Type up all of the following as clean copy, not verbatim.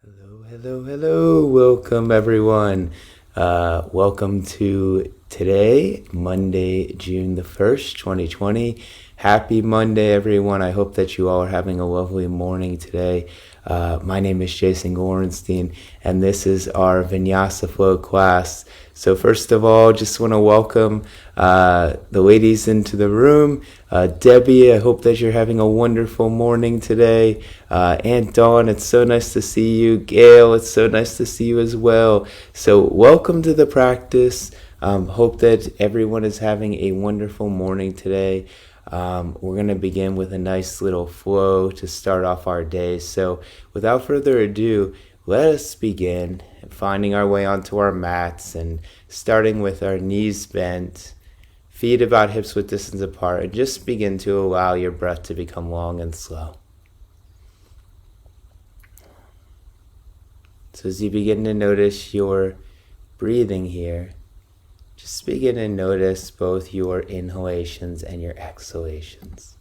Hello, hello, hello. Welcome, everyone. Welcome to today, Monday, June the 1st, 2020. Happy Monday, everyone. I hope that you all are having a lovely morning today. My name is Jason Gorenstein, and this is our Vinyasa flow class. So first of all, just want to welcome the ladies into the room. Debbie, I hope that you're having a wonderful morning today. Aunt Dawn, it's so nice to see you. Gail, it's so nice to see you as well. So welcome to the practice. Hope that everyone is having a wonderful morning today. We're going to begin with a nice little flow to start off our day. So without further ado, let us begin finding our way onto our mats and starting with our knees bent, feet about hips width distance apart, and just begin to allow your breath to become long and slow. So as you begin to notice your breathing here, just begin to notice both your inhalations and your exhalations.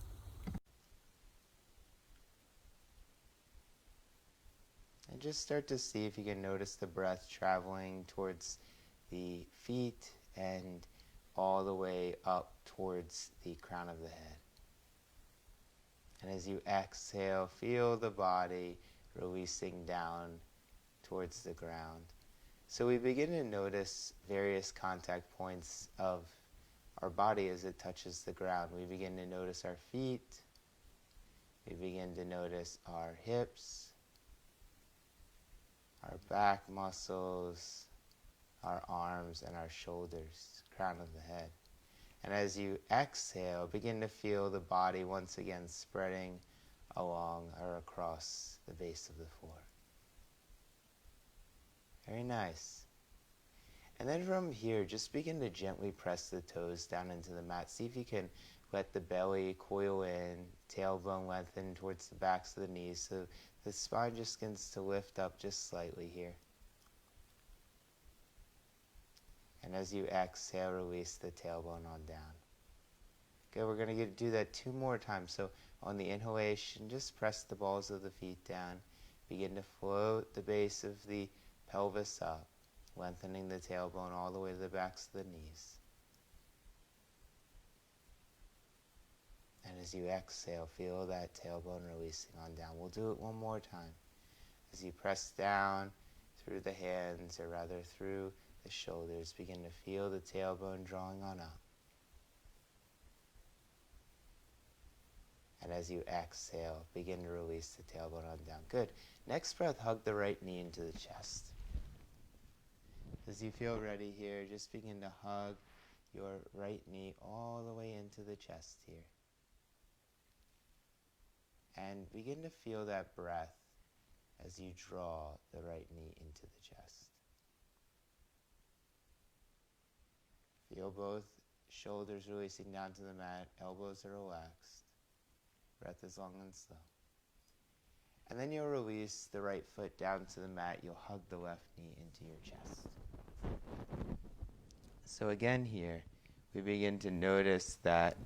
And just start to see if you can notice the breath traveling towards the feet and all the way up towards the crown of the head. And as you exhale, feel the body releasing down towards the ground. So we begin to notice various contact points of our body as it touches the ground. We begin to notice our feet. We begin to notice our hips, our back muscles, our arms, and our shoulders, crown of the head. And as you exhale, begin to feel the body once again spreading along or across the base of the floor. Very nice. And then from here, just begin to gently press the toes down into the mat. See if you can let the belly coil in, tailbone lengthen towards the backs of the knees, so the spine just begins to lift up just slightly here. And as you exhale, release the tailbone on down. Okay, we're going to do that 2 more times. So on the inhalation, just press the balls of the feet down. Begin to float the base of the pelvis up, lengthening the tailbone all the way to the backs of the knees. And as you exhale, feel that tailbone releasing on down. We'll do it 1 more time. As you press down through the hands, or rather through the shoulders, begin to feel the tailbone drawing on up. And as you exhale, begin to release the tailbone on down. Good. Next breath, hug the right knee into the chest. As you feel ready here, just begin to hug your right knee all the way into the chest here. And begin to feel that breath as you draw the right knee into the chest. Feel both shoulders releasing down to the mat, elbows are relaxed. Breath is long and slow. And then you'll release the right foot down to the mat. You'll hug the left knee into your chest. So again here, we begin to notice that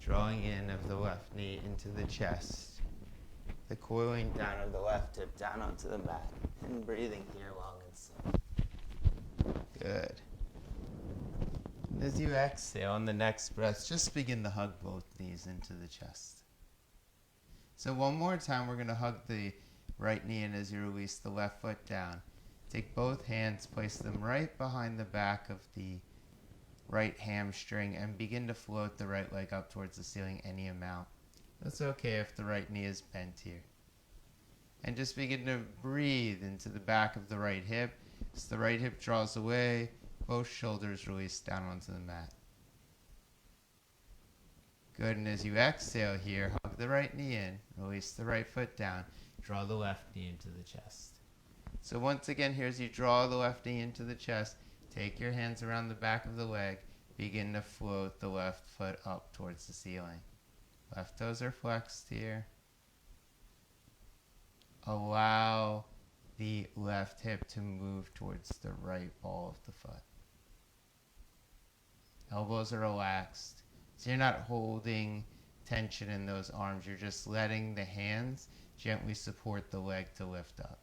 drawing in of the left knee into the chest, the coiling down of the left hip down onto the mat, and breathing here long and slow. Good. And as you exhale on the next breath, just begin to hug both knees into the chest. So 1 more time, we're going to hug the right knee in as you release the left foot down. Take both hands, place them right behind the back of the right hamstring, and begin to float the right leg up towards the ceiling any amount. That's okay if the right knee is bent here. And just begin to breathe into the back of the right hip. As the right hip draws away, both shoulders release down onto the mat. Good, and as you exhale here, hug the right knee in, release the right foot down, draw the left knee into the chest. So once again, here as you draw the left knee into the chest, take your hands around the back of the leg, begin to float the left foot up towards the ceiling. Left toes are flexed here. Allow the left hip to move towards the right ball of the foot. Elbows are relaxed, so you're not holding tension in those arms. You're just letting the hands gently support the leg to lift up.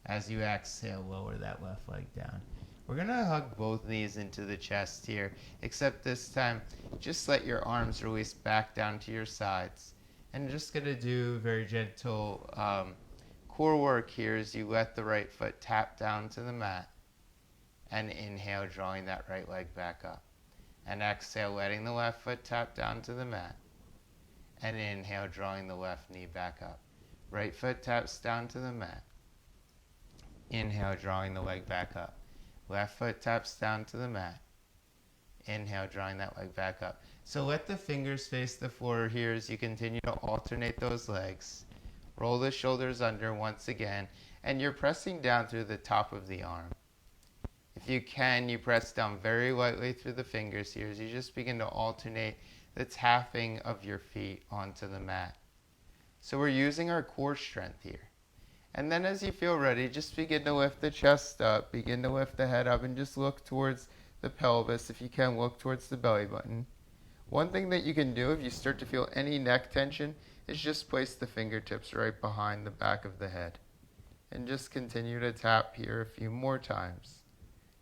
As you exhale, lower that left leg down. We're going to hug both knees into the chest here, except this time, just let your arms release back down to your sides. And just going to do very gentle core work here as you let the right foot tap down to the mat. And inhale, drawing that right leg back up. And exhale, letting the left foot tap down to the mat. And inhale, drawing the left knee back up. Right foot taps down to the mat. Inhale, drawing the leg back up. Left foot taps down to the mat. Inhale, drawing that leg back up. So let the fingers face the floor here as you continue to alternate those legs. Roll the shoulders under once again, and you're pressing down through the top of the arm. If you can, you press down very lightly through the fingers here as you just begin to alternate the tapping of your feet onto the mat. So we're using our core strength here. And then as you feel ready, just begin to lift the chest up, begin to lift the head up, and just look towards the pelvis. If you can, look towards the belly button. One thing that you can do if you start to feel any neck tension is just place the fingertips right behind the back of the head. And just continue to tap here a few more times.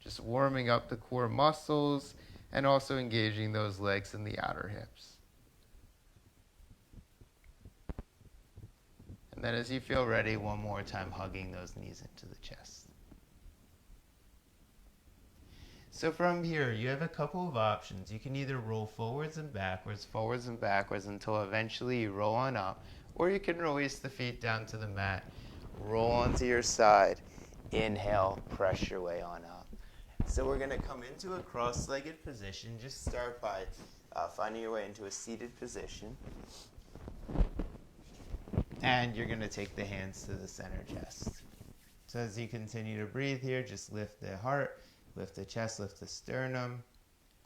Just warming up the core muscles and also engaging those legs in the outer hips. And then as you feel ready, one more time, hugging those knees into the chest. So from here, you have a couple of options. You can either roll forwards and backwards until eventually you roll on up, or you can release the feet down to the mat, roll onto your side, inhale, press your way on up. So we're going to come into a cross-legged position. Just start by finding your way into a seated position. And you're going to take the hands to the center chest. So as you continue to breathe here, just lift the heart, lift the chest, lift the sternum,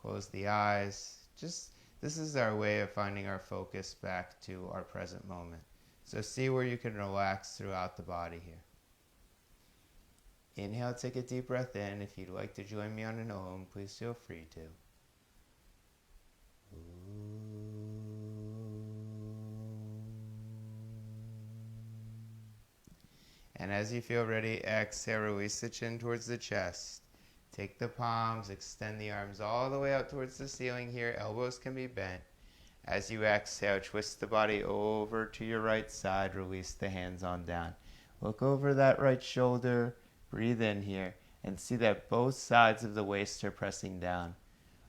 close the eyes. This is our way of finding our focus back to our present moment. So see where you can relax throughout the body here. Inhale, take a deep breath in. If you'd like to join me on an Om, please feel free to. And as you feel ready, exhale, release the chin towards the chest. Take the palms, extend the arms all the way out towards the ceiling here. Elbows can be bent. As you exhale, twist the body over to your right side. Release the hands on down. Look over that right shoulder. Breathe in here and see that both sides of the waist are pressing down.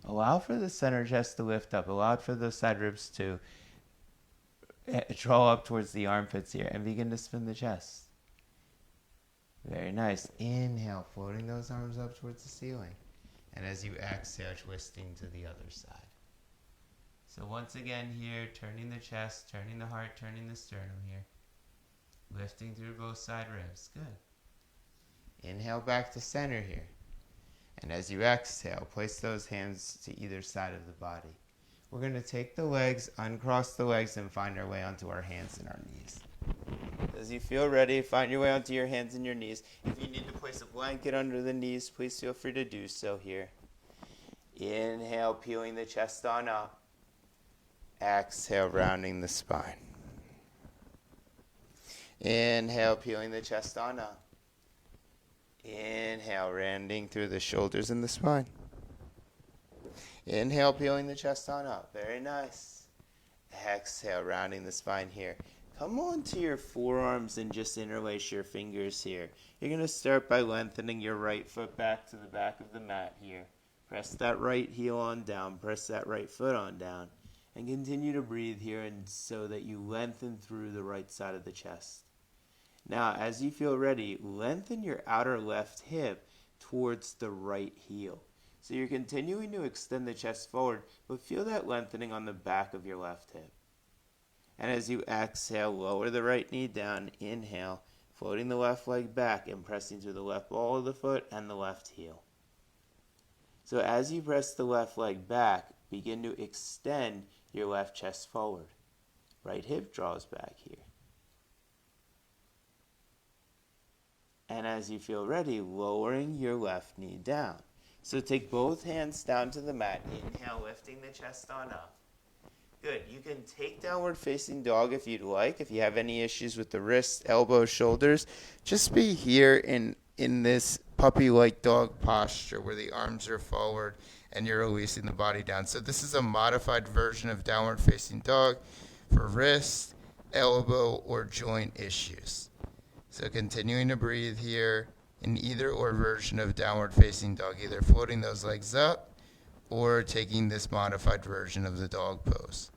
Allow for the center chest to lift up. Allow for those side ribs to draw up towards the armpits here and begin to spin the chest. Very nice. Inhale, floating those arms up towards the ceiling. And as you exhale, twisting to the other side. So once again here, turning the chest, turning the heart, turning the sternum here. Lifting through both side ribs. Good. Inhale back to center here. And as you exhale, place those hands to either side of the body. We're going to take the legs, uncross the legs, and find our way onto our hands and our knees. As you feel ready, find your way onto your hands and your knees. If you need to place a blanket under the knees, please feel free to do so here. Inhale, peeling the chest on up. Exhale, rounding the spine. Inhale, peeling the chest on up. Inhale, rounding through the shoulders and the spine. Inhale, peeling the chest on up. Very nice. Exhale, rounding the spine here. Come onto your forearms and just interlace your fingers here. You're going to start by lengthening your right foot back to the back of the mat here. Press that right heel on down. Press that right foot on down. And continue to breathe here and so that you lengthen through the right side of the chest. Now, as you feel ready, lengthen your outer left hip towards the right heel. So you're continuing to extend the chest forward, but feel that lengthening on the back of your left hip. And as you exhale, lower the right knee down. Inhale, floating the left leg back and pressing through the left ball of the foot and the left heel. So as you press the left leg back, begin to extend your left chest forward. Right hip draws back here. And as you feel ready, lowering your left knee down. So take both hands down to the mat. Inhale, lifting the chest on up. Good. You can take downward facing dog if you'd like. If you have any issues with the wrists, elbows, shoulders, just be here in this puppy-like dog posture where the arms are forward and you're releasing the body down. So this is a modified version of downward facing dog for wrist, elbow, or joint issues. So continuing to breathe here in either or version of downward facing dog, either floating those legs up or taking this modified version of the dog pose.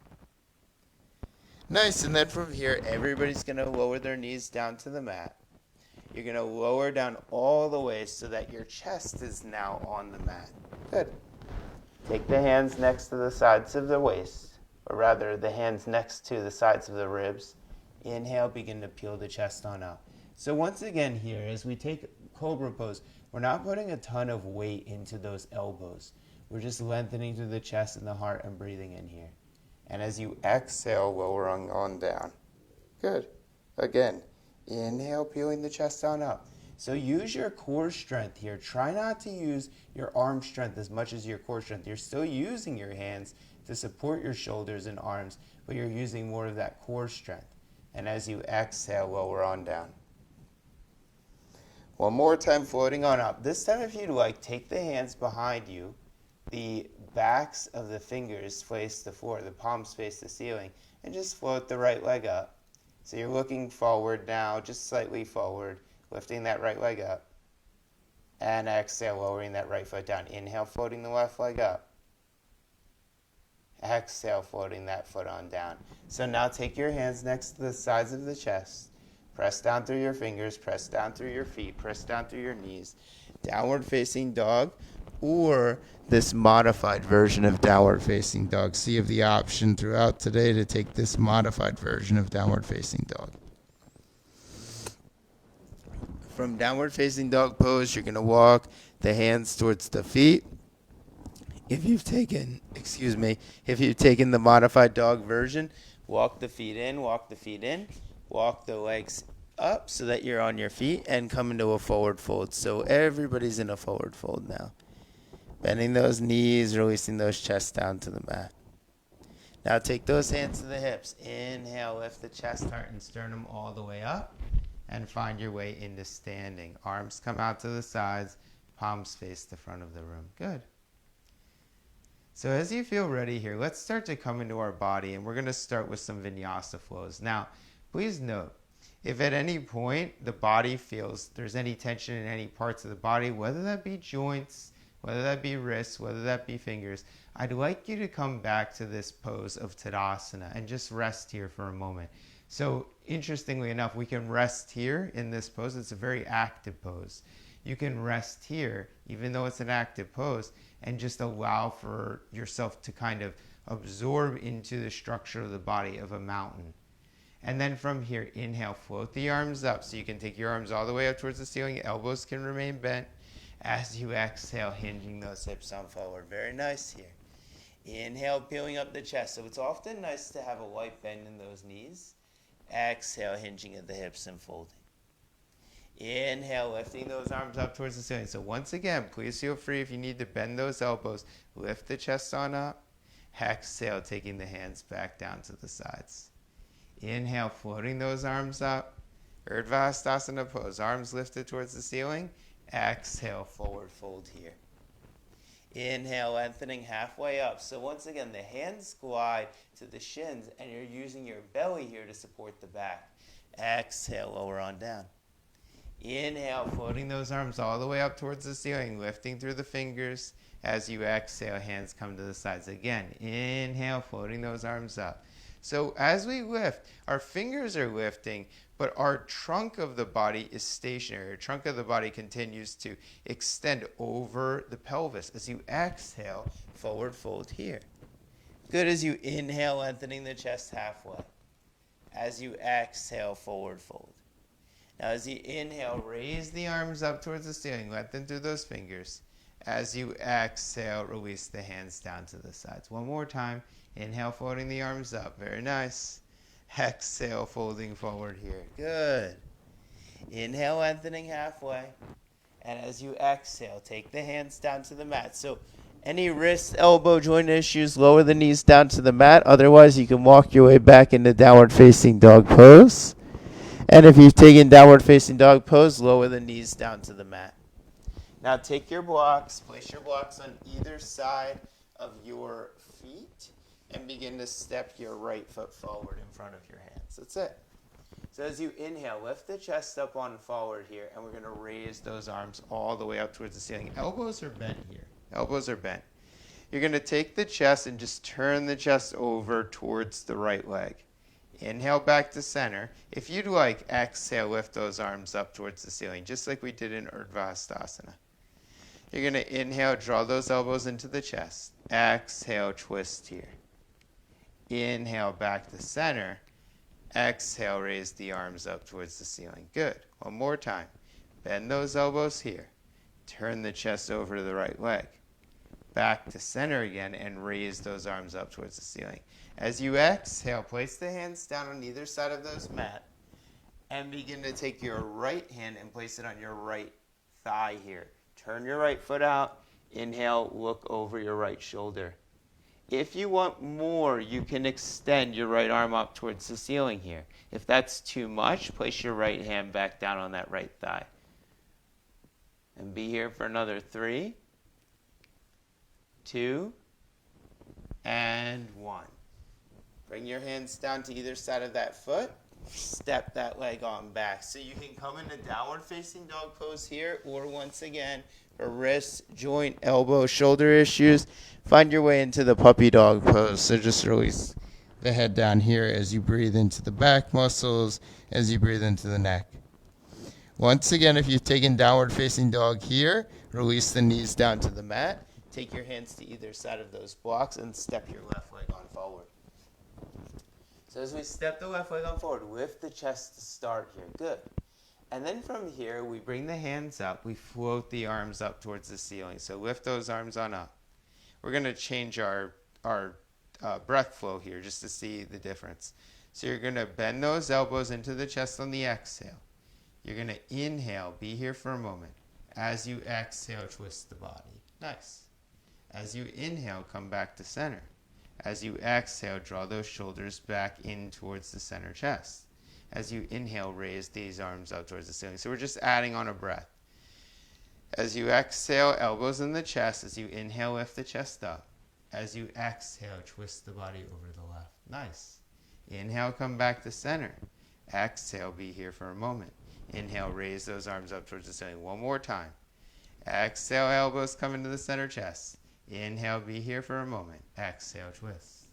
Nice, and then from here, everybody's going to lower their knees down to the mat. You're going to lower down all the way so that your chest is now on the mat. Good. Take the hands next to the sides of the waist, or rather the hands next to the sides of the ribs. Inhale, begin to peel the chest on up. So once again here, as we take Cobra pose, we're not putting a ton of weight into those elbows. We're just lengthening through the chest and the heart and breathing in here. And as you exhale, lower on down. Good. Again, inhale, peeling the chest on up. So use your core strength here. Try not to use your arm strength as much as your core strength. You're still using your hands to support your shoulders and arms, but you're using more of that core strength. And as you exhale, lower on down. One more time, floating on up. This time, if you'd like, take the hands behind you. The backs of the fingers face the floor, the palms face the ceiling, and just float the right leg up. So you're looking forward now, just slightly forward, lifting that right leg up. And exhale, lowering that right foot down. Inhale, floating the left leg up. Exhale, floating that foot on down. So now take your hands next to the sides of the chest. Press down through your fingers, press down through your feet, press down through your knees. Downward facing dog, or this modified version of downward facing dog. So you have the option throughout today to take this modified version of downward facing dog. From downward facing dog pose, you're going to walk the hands towards the feet. If you've taken the modified dog version, walk the feet in, walk the legs up so that you're on your feet and come into a forward fold. So everybody's in a forward fold now. Bending those knees, releasing those chests down to the mat. Now take those hands to the hips. Inhale, lift the chest, heart, and sternum all the way up and find your way into standing. Arms come out to the sides, palms face the front of the room. Good. So as you feel ready here, let's start to come into our body, and we're going to start with some Vinyasa flows. Now, please note, if at any point the body feels there's any tension in any parts of the body, whether that be joints, whether that be wrists, whether that be fingers, I'd like you to come back to this pose of Tadasana and just rest here for a moment. So interestingly enough, we can rest here in this pose. It's a very active pose. You can rest here, even though it's an active pose, and just allow for yourself to kind of absorb into the structure of the body of a mountain. And then from here, inhale, float the arms up. So you can take your arms all the way up towards the ceiling. Elbows can remain bent. As you exhale, hinging those hips on forward. Very nice here. Inhale, peeling up the chest. So it's often nice to have a light bend in those knees. Exhale, hinging at the hips and folding. Inhale, lifting those arms up towards the ceiling. So once again, please feel free if you need to bend those elbows. Lift the chest on up. Exhale, taking the hands back down to the sides. Inhale, floating those arms up. Urdhva pose. Arms lifted towards the ceiling. Exhale, forward fold here. Inhale, lengthening halfway up. So once again, the hands glide to the shins, and you're using your belly here to support the back. Exhale, lower on down. Inhale, floating those arms all the way up towards the ceiling, lifting through the fingers. As you exhale, hands come to the sides. Again, inhale, floating those arms up. So as we lift, our fingers are lifting, but our trunk of the body is stationary. Our trunk of the body continues to extend over the pelvis. As you exhale, forward fold here. Good. As you inhale, lengthening the chest halfway. As you exhale, forward fold. Now as you inhale, raise the arms up towards the ceiling. Lengthen through those fingers. As you exhale, release the hands down to the sides. One more time. Inhale, folding the arms up. Very nice. Exhale, folding forward here. Good. Inhale, lengthening halfway. And as you exhale, take the hands down to the mat. So Any wrist, elbow joint issues, lower the knees down to the mat. Otherwise, you can walk your way back into downward facing dog pose. And if you've taken downward facing dog pose, lower the knees down to the mat. Now take your blocks, place your blocks on either side of your feet, and begin to step your right foot forward in front of your hands. That's it. So as you inhale, lift the chest up on forward here, and we're going to raise those arms all the way up towards the ceiling. Elbows are bent here. Elbows are bent. You're going to take the chest and just turn the chest over towards the right leg. Inhale back to center. If you'd like, exhale, lift those arms up towards the ceiling, just like we did in Urdhva. You're going to inhale, draw those elbows into the chest. Exhale, twist here. Inhale back to center. Exhale, raise the arms up towards the ceiling. Good. One more time. Bend those elbows here. Turn the chest over to the right leg. Back to center again and raise those arms up towards the ceiling. As you exhale, place the hands down on either side of those mat and begin to take your right hand and place it on your right thigh here. Turn your right foot out. Inhale, look over your right shoulder. If you want more, you can extend your right arm up towards the ceiling here. If that's too much, place your right hand back down on that right thigh. And be here for another 3, 2, and 1. Bring your hands down to either side of that foot. Step that leg on back. So you can come into downward facing dog pose here, or once again, for wrist, joint, elbow, shoulder issues, find your way into the puppy dog pose. So just release the head down here as you breathe into the back muscles, as you breathe into the neck. Once again, if you've taken downward facing dog here, release the knees down to the mat. Take your hands to either side of those blocks and step your left leg on forward. So as we step the left leg on forward, lift the chest to start here. Good. And then from here, we bring the hands up. We float the arms up towards the ceiling. So lift those arms on up. We're going to change our breath flow here just to see the difference. So you're going to bend those elbows into the chest on the exhale. You're going to inhale. Be here for a moment. As you exhale, twist the body. Nice. As you inhale, come back to center. As you exhale, draw those shoulders back in towards the center chest. As you inhale, raise these arms up towards the ceiling. So we're just adding on a breath. As you exhale, elbows in the chest. As you inhale, lift the chest up. As you exhale, twist the body over to the left. Nice. Inhale, come back to center. Exhale, be here for a moment. Inhale, raise those arms up towards the ceiling. One more time. Exhale, elbows come into the center chest. Inhale, be here for a moment. Exhale, twist.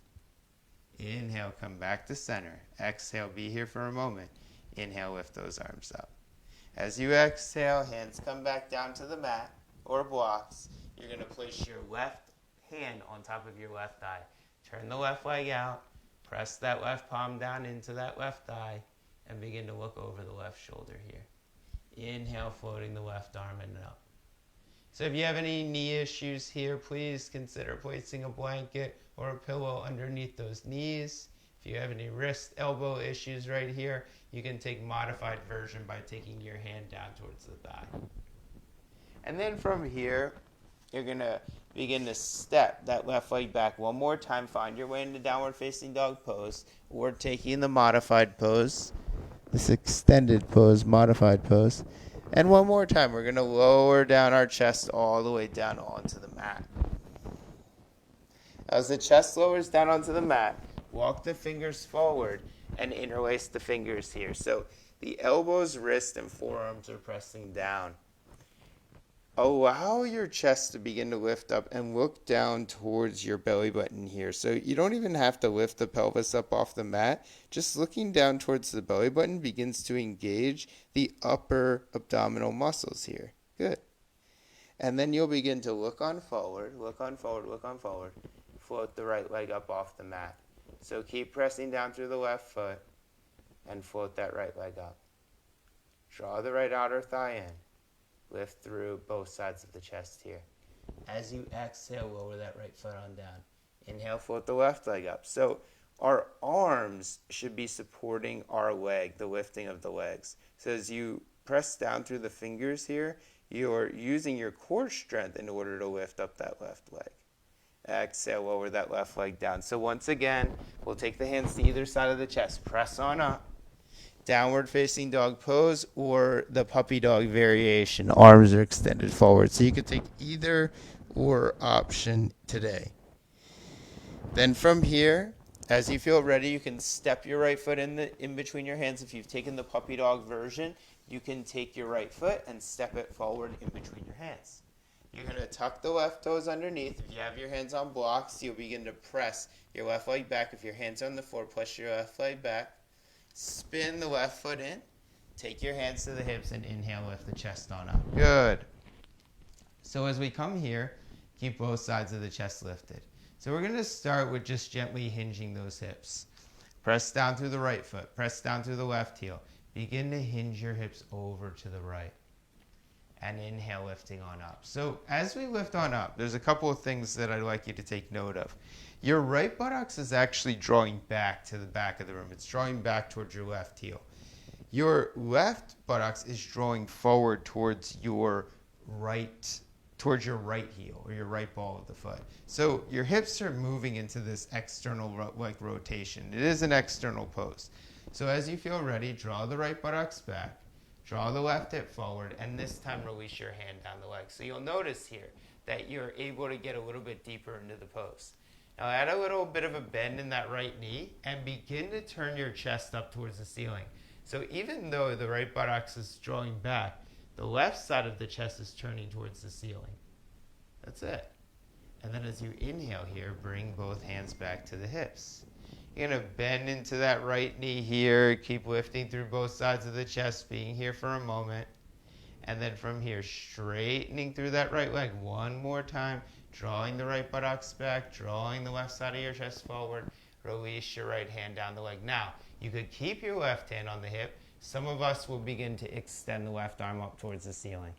Inhale, come back to center. Exhale, be here for a moment. Inhale, lift those arms up. As you exhale, hands come back down to the mat or blocks. You're going to place your left hand on top of your left thigh. Turn the left leg out. Press that left palm down into that left thigh and begin to look over the left shoulder here. Inhale, floating the left arm and up. So if you have any knee issues here, please consider placing a blanket or a pillow underneath those knees. If you have any wrist, elbow issues right here, you can take modified version by taking your hand down towards the thigh. And then from here, you're going to begin to step that left leg back one more time. Find your way into downward facing dog pose, or taking the modified pose, this extended pose, modified pose. And one more time, we're going to lower down our chest all the way down onto the mat. As the chest lowers down onto the mat, walk the fingers forward and interlace the fingers here. So the elbows, wrists, and forearms are pressing down. Allow your chest to begin to lift up and look down towards your belly button here. So you don't even have to lift the pelvis up off the mat. Just looking down towards the belly button begins to engage the upper abdominal muscles here. Good. And then you'll begin to look on forward, look on forward, look on forward. Float the right leg up off the mat. So keep pressing down through the left foot and float that right leg up. Draw the right outer thigh in. Lift through both sides of the chest here. As you exhale, lower that right foot on down. Inhale, float the left leg up. So our arms should be supporting our leg, the lifting of the legs. So as you press down through the fingers here, you're using your core strength in order to lift up that left leg. Exhale, lower that left leg down. So once again, we'll take the hands to either side of the chest. Press on up. Downward facing dog pose or the puppy dog variation. Arms are extended forward. So you could take either or option today. Then from here, as you feel ready, you can step your right foot in between your hands. If you've taken the puppy dog version, you can take your right foot and step it forward in between your hands. You're going to tuck the left toes underneath. If you have your hands on blocks, you'll begin to press your left leg back. If your hands are on the floor, push your left leg back. Spin the left foot in. Take your hands to the hips and inhale, lift the chest on up. Good. So as we come here, keep both sides of the chest lifted. So we're going to start with just gently hinging those hips. Press down through the right foot. Press down through the left heel. Begin to hinge your hips over to the right. And inhale, lifting on up. So as we lift on up, there's a couple of things that I'd like you to take note of. Your right buttocks is actually drawing back to the back of the room. It's drawing back towards your left heel. Your left buttocks is drawing forward towards your right heel or your right ball of the foot. So your hips are moving into this external like rotation. It is an external pose. So as you feel ready, draw the right buttocks back. Draw the left hip forward, and this time release your hand down the leg. So you'll notice here that you're able to get a little bit deeper into the pose. Now add a little bit of a bend in that right knee and begin to turn your chest up towards the ceiling. So even though the right buttocks is drawing back, the left side of the chest is turning towards the ceiling. That's it. And then as you inhale here, bring both hands back to the hips. You're going to bend into that right knee here. Keep lifting through both sides of the chest, being here for a moment. And then from here, straightening through that right leg one more time, drawing the right buttocks back, drawing the left side of your chest forward. Release your right hand down the leg. Now, you could keep your left hand on the hip. Some of us will begin to extend the left arm up towards the ceiling.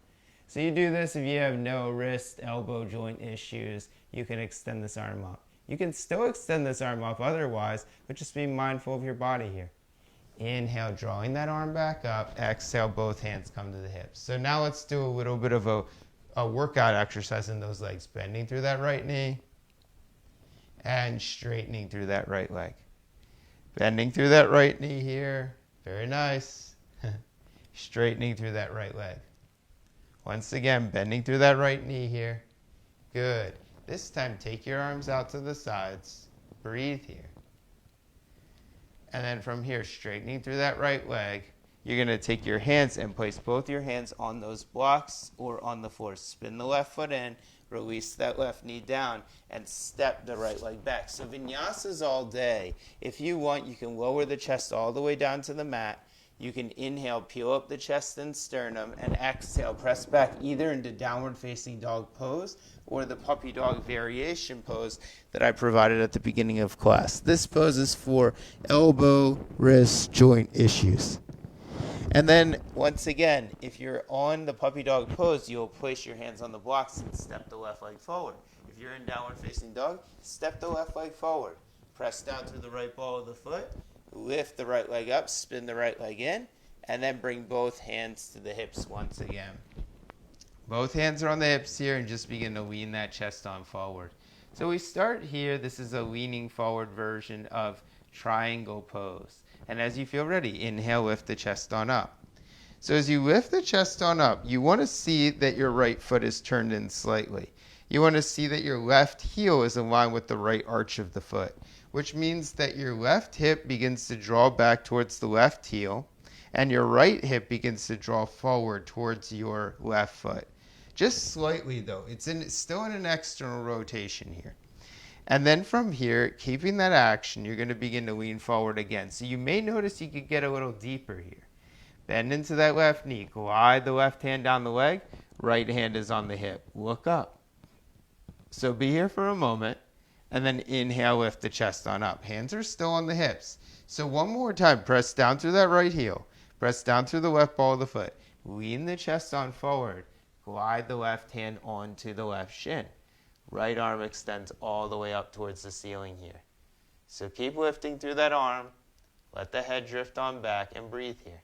So you do this if you have no wrist, elbow joint issues. You can extend this arm up. You can still extend this arm up otherwise, but just be mindful of your body here. Inhale, drawing that arm back up. Exhale, both hands come to the hips. So now let's do a little bit of a workout exercise in those legs. Bending through that right knee and straightening through that right leg. Bending through that right knee here. Very nice. Straightening through that right leg. Once again, bending through that right knee here. Good. This time, take your arms out to the sides. Breathe here. And then from here, straightening through that right leg, you're going to take your hands and place both your hands on those blocks or on the floor. Spin the left foot in, release that left knee down, and step the right leg back. So vinyasas all day. If you want, you can lower the chest all the way down to the mat. You can inhale, peel up the chest and sternum, and exhale, press back either into downward facing dog pose or the puppy dog variation pose that I provided at the beginning of class. This pose is for elbow, wrist, joint issues. And then, once again, if you're on the puppy dog pose, you'll place your hands on the blocks and step the left leg forward. If you're in downward facing dog, step the left leg forward. Press down through the right ball of the foot. Lift the right leg up, spin the right leg in, and then bring both hands to the hips once again. Both hands are on the hips here and just begin to lean that chest on forward. So we start here. This is a leaning forward version of triangle pose. And as you feel ready, inhale, lift the chest on up. So as you lift the chest on up, you want to see that your right foot is turned in slightly. You want to see that your left heel is aligned with the right arch of the foot, which means that your left hip begins to draw back towards the left heel, and your right hip begins to draw forward towards your left foot. Just slightly, though. It's still in an external rotation here. And then from here, keeping that action, you're going to begin to lean forward again. So you may notice you could get a little deeper here. Bend into that left knee. Glide the left hand down the leg. Right hand is on the hip. Look up. So be here for a moment. And then inhale, lift the chest on up. Hands are still on the hips. So one more time, press down through that right heel. Press down through the left ball of the foot. Lean the chest on forward. Glide the left hand onto the left shin. Right arm extends all the way up towards the ceiling here. So keep lifting through that arm. Let the head drift on back and breathe here.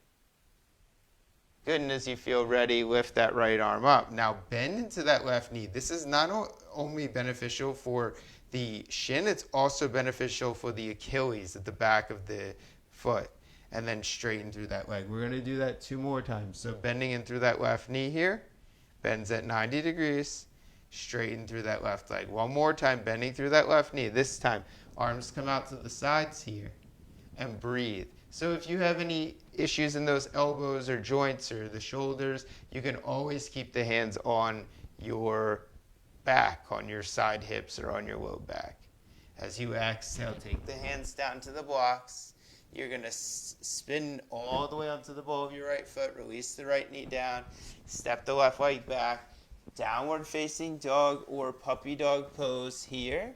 Good, and as you feel ready, lift that right arm up. Now bend into that left knee. This is not only beneficial for the shin, it's also beneficial for the Achilles at the back of the foot. And then straighten through that leg. We're going to do that 2 more times. So bending in through that left knee here, bends at 90 degrees, straighten through that left leg. 1 more time, bending through that left knee. This time, arms come out to the sides here, and breathe. So if you have any issues in those elbows or joints or the shoulders, you can always keep the hands on your back, on your side hips or on your low back. As you exhale, take the hands down to the blocks. You're going to spin all the way onto the ball of your right foot. Release the right knee down. Step the left leg back. Downward facing dog or puppy dog pose here.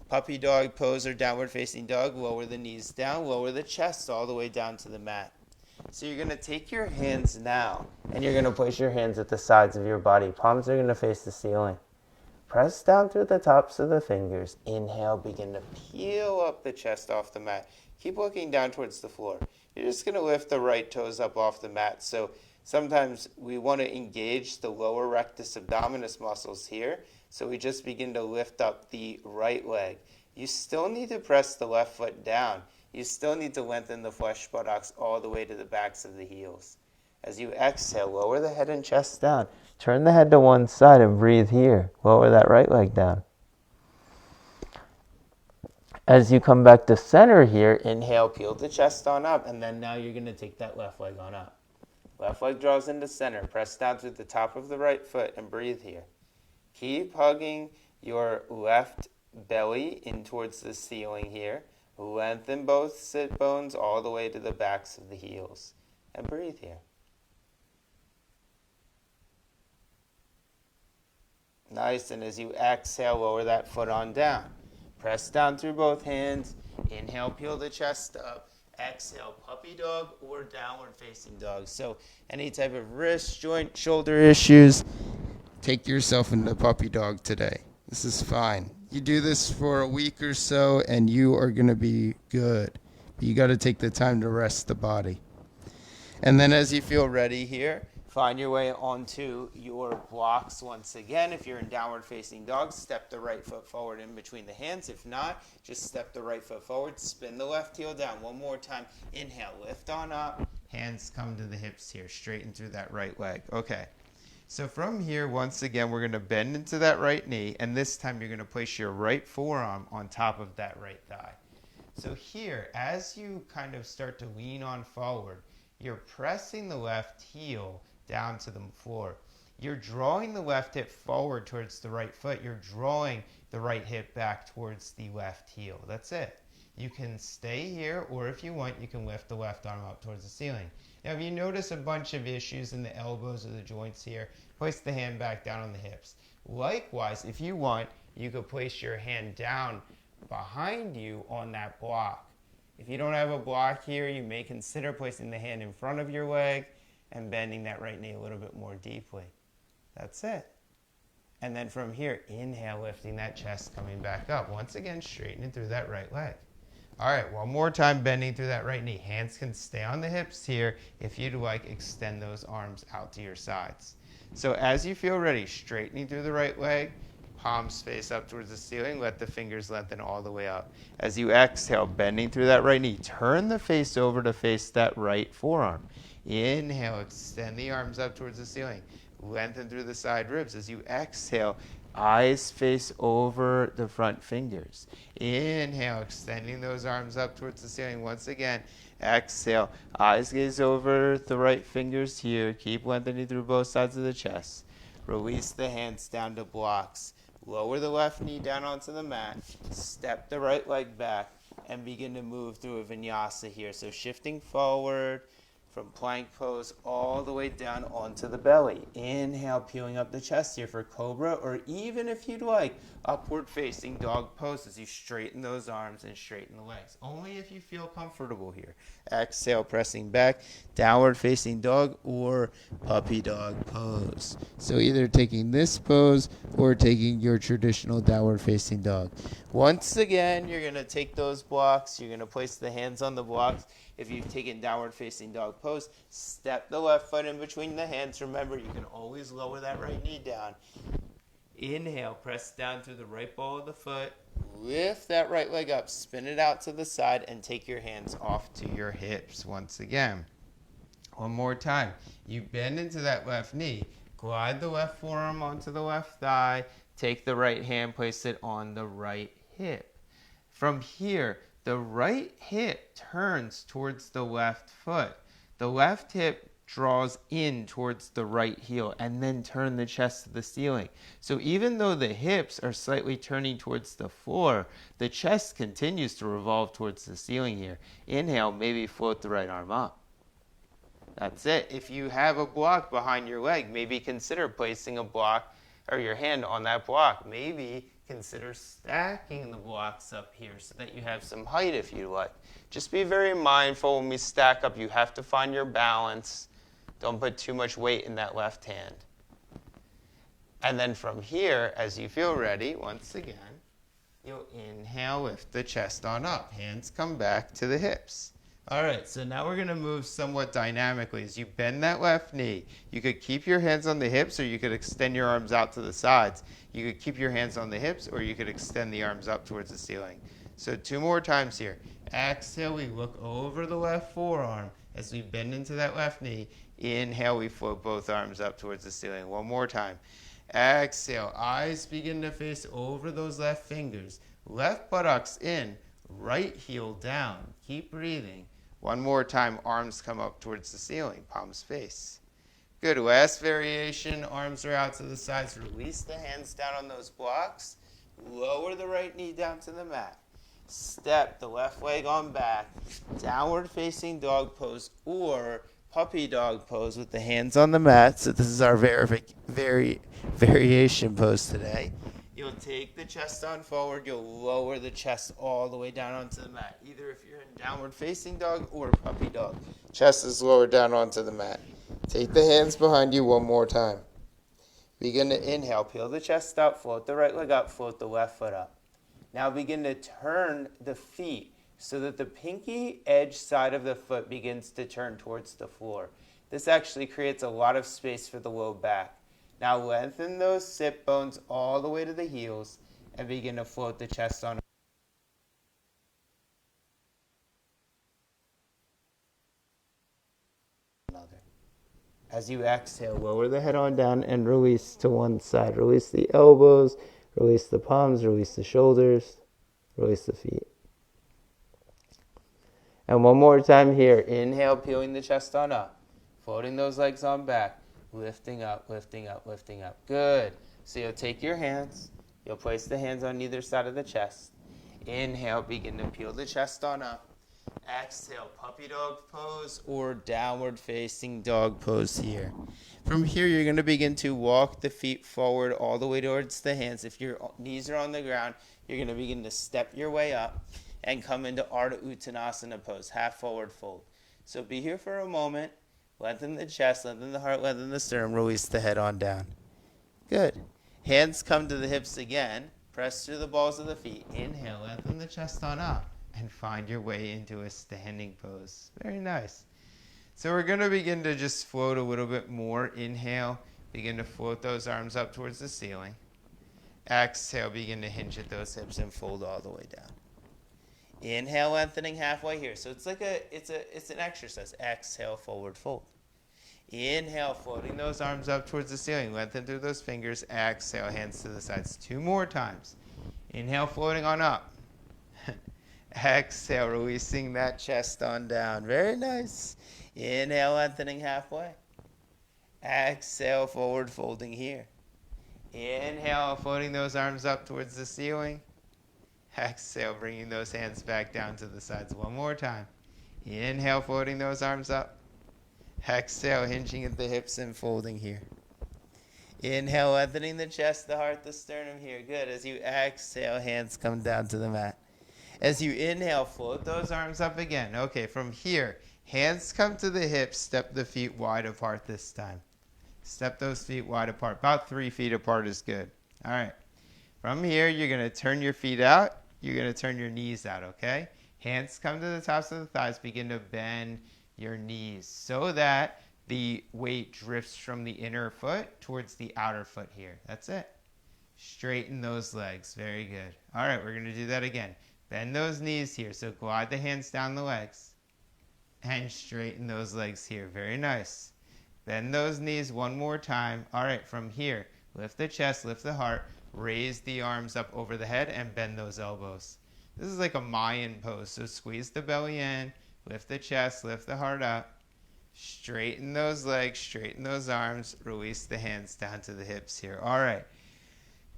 Puppy dog pose or downward facing dog. Lower the knees down. Lower the chest all the way down to the mat. So you're going to take your hands now, and you're going to place your hands at the sides of your body. Palms are going to face the ceiling. Press down through the tops of the fingers. Inhale, begin to peel up the chest off the mat. Keep looking down towards the floor. You're just going to lift the right toes up off the mat. So sometimes we want to engage the lower rectus abdominis muscles here. So we just begin to lift up the right leg. You still need to press the left foot down. You still need to lengthen the flesh buttocks all the way to the backs of the heels. As you exhale, lower the head and chest down. Turn the head to one side and breathe here. Lower that right leg down. As you come back to center here, inhale, peel the chest on up, and then now you're going to take that left leg on up. Left leg draws into center. Press down through the top of the right foot and breathe here. Keep hugging your left belly in towards the ceiling here. Lengthen both sit bones all the way to the backs of the heels. And breathe here. Nice, and as you exhale, lower that foot on down. Press down through both hands. Inhale, peel the chest up. Exhale, puppy dog or downward facing dog. So any type of wrist, joint, shoulder issues, take yourself into puppy dog today. This is fine. You do this for a week or so and you are going to be good. But you got to take the time to rest the body. And then as you feel ready here, find your way onto your blocks once again. If you're in downward facing dog, step the right foot forward in between the hands. If not, just step the right foot forward, spin the left heel down. 1 more time. Inhale, lift on up. Hands come to the hips here, straighten through that right leg. Okay. So from here, once again, we're going to bend into that right knee, and this time you're going to place your right forearm on top of that right thigh. So here, as you kind of start to lean on forward, you're pressing the left heel down to the floor. You're drawing the left hip forward towards the right foot. You're drawing the right hip back towards the left heel. That's it. You can stay here, or if you want, you can lift the left arm up towards the ceiling. Now, if you notice a bunch of issues in the elbows or the joints here, place the hand back down on the hips. Likewise, if you want, you could place your hand down behind you on that block. If you don't have a block here, you may consider placing the hand in front of your leg and bending that right knee a little bit more deeply. That's it. And then from here, inhale, lifting that chest, coming back up. Once again, straightening through that right leg. All right, 1 more time, bending through that right knee. Hands can stay on the hips here. If you'd like, extend those arms out to your sides. So as you feel ready, straightening through the right leg, palms face up towards the ceiling. Let the fingers lengthen all the way up. As you exhale, bending through that right knee, turn the face over to face that right forearm. Inhale, extend the arms up towards the ceiling. Lengthen through the side ribs. As you exhale, eyes face over the front fingers. Inhale, extending those arms up towards the ceiling. Once again, exhale, eyes gaze over the right fingers here. Keep lengthening through both sides of the chest. Release the hands down to blocks. Lower the left knee down onto the mat. Step the right leg back and begin to move through a vinyasa here. So shifting forward from plank pose all the way down onto the belly. Inhale, peeling up the chest here for cobra, or even if you'd like, upward facing dog pose as you straighten those arms and straighten the legs. Only if you feel comfortable here. Exhale, pressing back. downward facing dog or puppy dog pose. So either taking this pose or taking your traditional downward facing dog. Once again, you're going to take those blocks. You're going to place the hands on the blocks. If you've taken downward facing dog pose, step the left foot in between the hands. Remember, you can always lower that right knee down. Inhale, press down through the right ball of the foot. Lift that right leg up, spin it out to the side, and take your hands off to your hips once again. One more time. You bend into that left knee. Glide the left forearm onto the left thigh. Take the right hand, place it on the right hip. From here, the right hip turns towards the left foot. The left hip draws in towards the right heel and then turn the chest to the ceiling. So even though the hips are slightly turning towards the floor, the chest continues to revolve towards the ceiling here. Inhale, maybe float the right arm up. That's it. If you have a block behind your leg, maybe consider placing a block or your hand on that block. Maybe consider stacking the blocks up here so that you have some height if you like. Just be very mindful when we stack up. You have to find your balance. Don't put too much weight in that left hand. And then from here, as you feel ready, once again, you'll inhale, lift the chest on up. Hands come back to the hips. All right, so now we're going to move somewhat dynamically. As you bend that left knee, you could keep your hands on the hips or you could extend your arms out to the sides. You could keep your hands on the hips or you could extend the arms up towards the ceiling. So 2 more times here. Exhale, we look over the left forearm as we bend into that left knee. Inhale, we float both arms up towards the ceiling. 1 more time. Exhale, eyes begin to face over those left fingers. Left buttocks in, right heel down. Keep breathing. 1 more time, arms come up towards the ceiling, palms face. Good, last variation, arms are out to the sides. Release the hands down on those blocks. Lower the right knee down to the mat. Step the left leg on back. Downward facing dog pose or puppy dog pose with the hands on the mat. So this is our variation pose today. You'll take the chest on forward. You'll lower the chest all the way down onto the mat. Either if you're in downward facing dog or puppy dog. Chest is lowered down onto the mat. Take the hands behind you 1 more time. Begin to inhale. Peel the chest up. Float the right leg up. Float the left foot up. Now begin to turn the feet so that the pinky edge side of the foot begins to turn towards the floor. This actually creates a lot of space for the low back. Now lengthen those sit bones all the way to the heels and begin to float the chest on. Another. As you exhale, lower the head on down and release to one side. Release the elbows, release the palms, release the shoulders, release the feet. And 1 more time here. Inhale, peeling the chest on up. Floating those legs on back. Lifting up, lifting up, lifting up. Good. So you'll take your hands. You'll place the hands on either side of the chest. Inhale, begin to peel the chest on up. Exhale, puppy dog pose or downward facing dog pose here. From here, you're going to begin to walk the feet forward all the way towards the hands. If your knees are on the ground, you're going to begin to step your way up and come into Ardha Uttanasana pose, half forward fold. So be here for a moment. Lengthen the chest, lengthen the heart, lengthen the sternum, release the head on down. Good. Hands come to the hips again. Press through the balls of the feet. Inhale, lengthen the chest on up and find your way into a standing pose. Very nice. So we're going to begin to just float a little bit more. Inhale, begin to float those arms up towards the ceiling. Exhale, begin to hinge at those hips and fold all the way down. Inhale, lengthening halfway here. So it's like it's an exercise. Exhale, forward fold. Inhale, floating those arms up towards the ceiling. Lengthen through those fingers. Exhale, hands to the sides. 2 more times. Inhale, floating on up. Exhale, releasing that chest on down. Very nice. Inhale, lengthening halfway. Exhale, forward folding here. Inhale, floating those arms up towards the ceiling. Exhale, bringing those hands back down to the sides 1 more time. Inhale, floating those arms up. Exhale, hinging at the hips and folding here. Inhale, lengthening the chest, the heart, the sternum here. Good. As you exhale, hands come down to the mat. As you inhale, float those arms up again. Okay, from here, Hands come to the hips. Step the feet wide apart this time. Step those feet wide apart. About 3 feet apart is good. All right. From here, you're going to turn your feet out. You're going to turn your knees out, okay? Hands come to the tops of the thighs. Begin to bend your knees so that the weight drifts from the inner foot towards the outer foot here. That's it. Straighten those legs. Very good. All right, we're going to do that again. Bend those knees here. So glide the hands down the legs and straighten those legs here. Very nice. Bend those knees one more time. All right, from here, lift the chest, lift the heart, raise the arms up over the head and bend those elbows. This is like a Mayan pose. So squeeze the belly in, lift the chest, lift the heart up, straighten those legs, straighten those arms, release the hands down to the hips here. All right.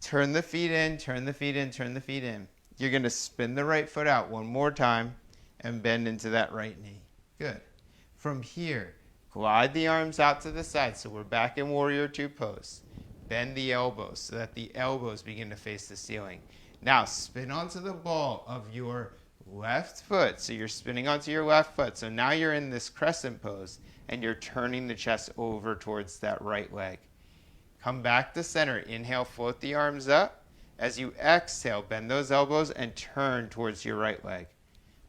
Turn the feet in, turn the feet in, turn the feet in. You're going to spin the right foot out one more time and bend into that right knee. Good. From here, glide the arms out to the side. So we're back in Warrior Two pose. Bend the elbows so that the elbows begin to face the ceiling. Now spin onto the ball of your left foot. So you're spinning onto your left foot. So now you're in this crescent pose and you're turning the chest over towards that right leg. Come back to center. Inhale, float the arms up. As you exhale, bend those elbows and turn towards your right leg.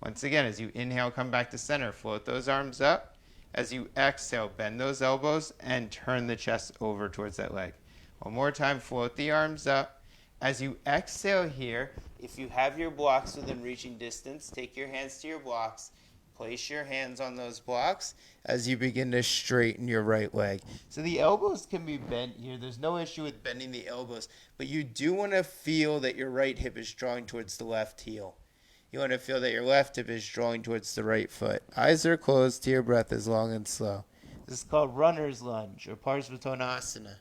Once again, as you inhale, come back to center. Float those arms up. As you exhale, bend those elbows and turn the chest over towards that leg. One more time, float the arms up. As you exhale here, if you have your blocks within reaching distance, take your hands to your blocks. Place your hands on those blocks as you begin to straighten your right leg. So the elbows can be bent here. There's no issue with bending the elbows, but you do want to feel that your right hip is drawing towards the left heel. You want to feel that your left hip is drawing towards the right foot. Eyes are closed. Your breath is long and slow. This is called runner's lunge or Parsvatonasana.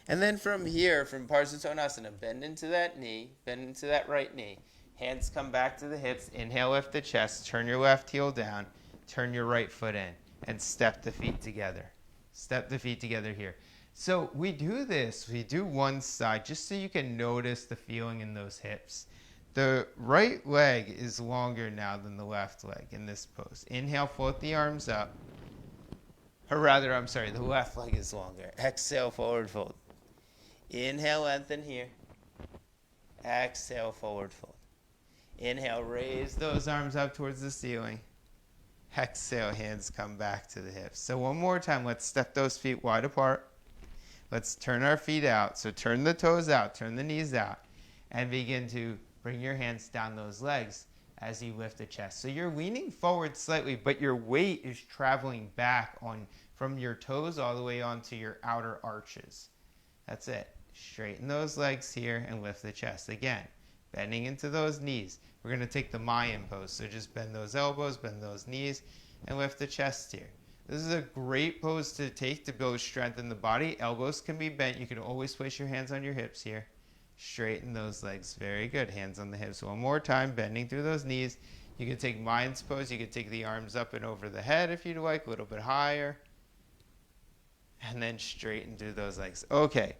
And then from here, from Parsvatonasana, bend into that knee, bend into that right knee. Hands come back to the hips. Inhale, lift the chest. Turn your left heel down. Turn your right foot in. And step the feet together. Step the feet together here. So we do this. We do one side just so you can notice the feeling in those hips. The right leg is longer now than the left leg in this pose. Inhale, float the arms up. Or rather, the left leg is longer. Exhale, forward fold. Inhale, lengthen here. Exhale, forward fold. Inhale, raise those arms up towards the ceiling. Exhale, hands come back to the hips. So one more time, let's step those feet wide apart. Let's turn our feet out. So turn the toes out, turn the knees out, and begin to bring your hands down those legs as you lift the chest. So you're leaning forward slightly, but your weight is traveling back from your toes all the way onto your outer arches. That's it. Straighten those legs here and lift the chest. Again, bending into those knees. We're going to take the Mayan pose. So just bend those elbows, bend those knees, and lift the chest here. This is a great pose to take to build strength in the body. Elbows can be bent. You can always place your hands on your hips here. Straighten those legs. Very good. Hands on the hips. One more time, bending through those knees. You can take Mayan's pose. You can take the arms up and over the head if you'd like, a little bit higher. And then straighten through those legs. Okay.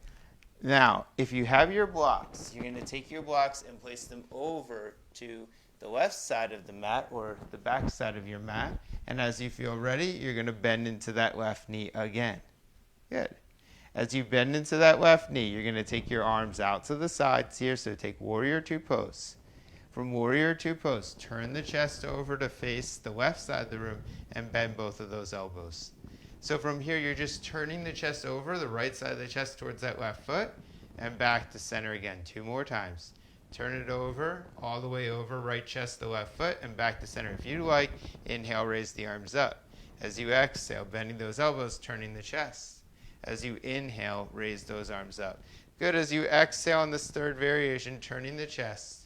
Now, if you have your blocks, you're going to take your blocks and place them over to the left side of the mat or the back side of your mat. And as you feel ready, you're going to bend into that left knee again. Good. As you bend into that left knee, you're going to take your arms out to the sides here. So take Warrior Two pose. From Warrior Two pose, turn the chest over to face the left side of the room and bend both of those elbows. So from here, you're just turning the chest over, the right side of the chest towards that left foot, and back to center again. 2 more times. Turn it over, all the way over, right chest to left foot, and back to center. If you'd like, inhale, raise the arms up. As you exhale, bending those elbows, turning the chest. As you inhale, raise those arms up. Good. As you exhale in this third variation, turning the chest.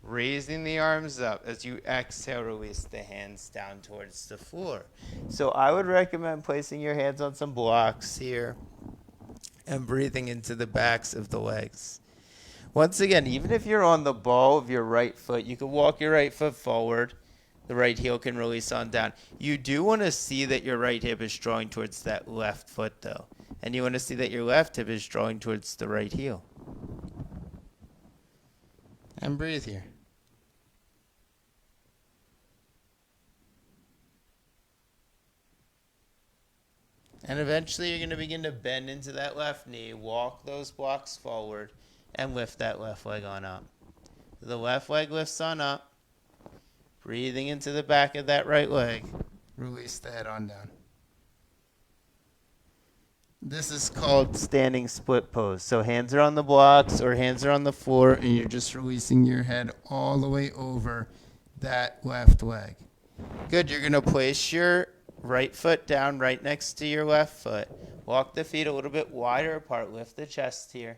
Raising the arms up. As you exhale, release the hands down towards the floor. So I would recommend placing your hands on some blocks here and breathing into the backs of the legs. Once again, even if you're on the ball of your right foot, you can walk your right foot forward. The right heel can release on down. You do want to see that your right hip is drawing towards that left foot, though. And you want to see that your left hip is drawing towards the right heel. And breathe here. And eventually you're going to begin to bend into that left knee, walk those blocks forward, and lift that left leg on up. The left leg lifts on up, breathing into the back of that right leg. Release the head on down. This is called standing split pose. So hands are on the blocks or hands are on the floor, and you're just releasing your head all the way over that left leg. Good. You're going to place your right foot down right next to your left foot. Walk the feet a little bit wider apart. Lift the chest here.